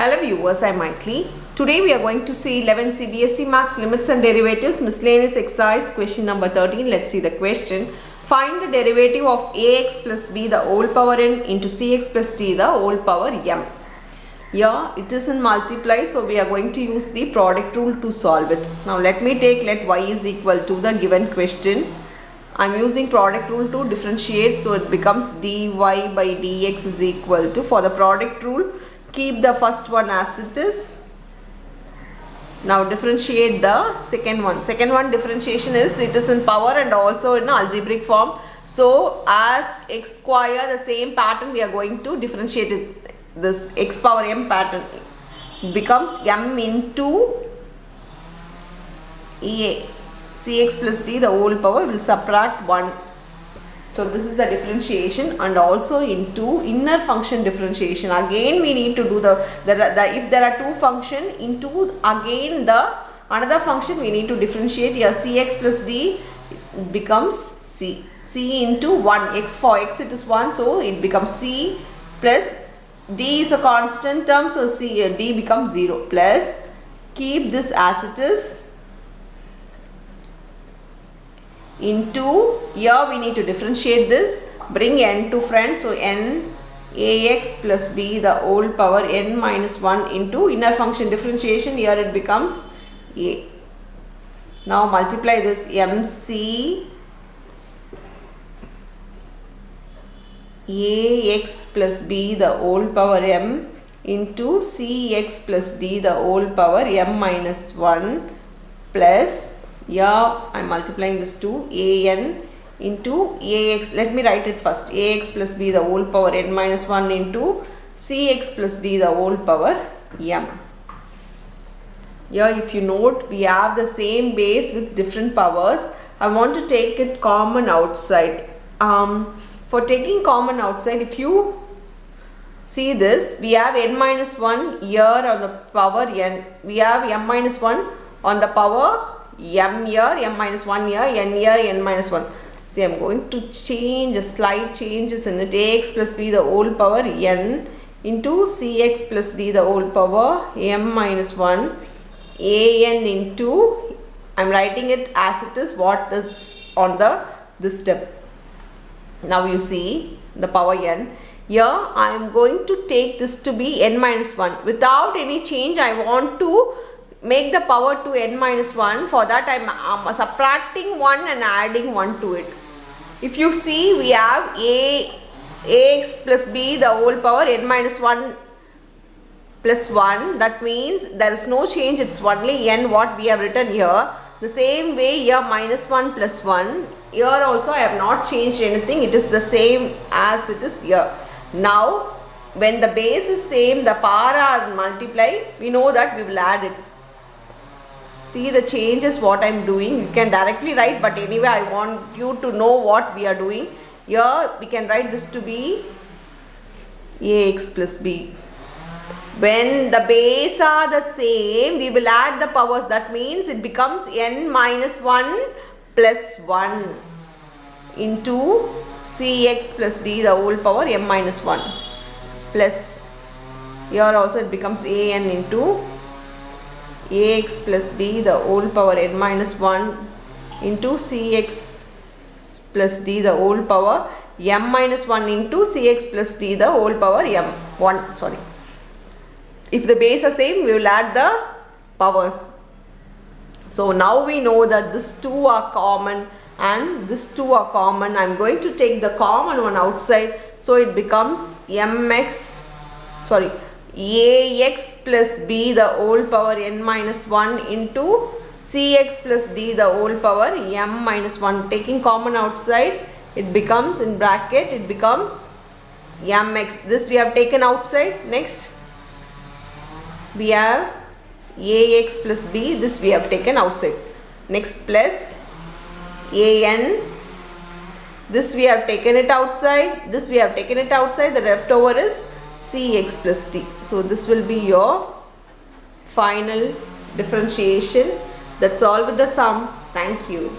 Hello viewers, I am Maithili. Today we are going to see 11 CBSE Maths Limits and Derivatives Miscellaneous Exercise question number 13. Let's see the question. Find the derivative of ax plus b the whole power n into cx plus d the whole power m. Here it is in multiply, so we are going to use the product rule to solve it. Now let y is equal to the given question. I am using product rule to differentiate, so it becomes dy by dx is equal to, for the product rule, keep the first one as it is. Now differentiate the second one. Second one differentiation is, it is in power and also in algebraic form. So as x square, the same pattern we are going to differentiate it. This x power m pattern becomes m into cx plus d the whole power, will subtract 1. So this is the differentiation, and also into inner function differentiation. Again we need to do the if there are two function, into again the another function we need to differentiate. Here cx plus d becomes c into 1, x for x it is 1, so it becomes c plus d is a constant term, so d becomes 0, plus keep this as it is into, here we need to differentiate this, bring n to front, so n ax plus b the whole power n minus 1 into inner function differentiation, here it becomes a. Now multiply this mc ax plus b the whole power m into cx plus d the whole power m minus 1 plus, here I am multiplying this to an into ax, let me write it first, ax plus b the whole power n minus 1 into cx plus d the whole power m. Here if you note, we have the same base with different powers. I want to take it common outside. For taking common outside, if you see this, we have n minus 1 here on the power n, we have m minus 1 on the power m here, m minus 1 here, n here, n minus 1. See, I am going to change, a slight changes in it, ax plus b the whole power n into cx plus d the whole power m minus 1, an into, I am writing it as it is, what is on this step. Now you see the power n. Here I am going to take this to be n minus 1. Without any change, I want to make the power to n minus 1. For that I am subtracting 1 and adding 1 to it. If you see, we have ax plus b the whole power n minus 1 plus 1. That means there is no change, it's only n what we have written here. The same way here minus 1 plus 1. Here also I have not changed anything, it is the same as it is here. Now when the base is same, the power are multiply, we know that we will add it. See the changes what I am doing, you can directly write, but anyway I want you to know what we are doing. Here we can write this to be ax plus b. When the base are the same, we will add the powers, that means it becomes n minus 1 plus 1 into cx plus d the whole power m minus 1, plus here also it becomes an into ax plus b the whole power n minus 1 into cx plus d the whole power m minus 1 into cx plus d the whole power m1, sorry. If the base are same, we will add the powers. So now we know that these two are common and these two are common. I am going to take the common one outside, so it becomes ax plus b the whole power n minus 1 into cx plus d the whole power m minus 1. Taking common outside, it becomes in bracket, it becomes mx. This we have taken outside. Next we have ax plus b, this we have taken outside. Next plus an, this we have taken it outside, this we have taken it outside, the leftover is cx plus d. So this will be your final differentiation. That's all with the sum. Thank you.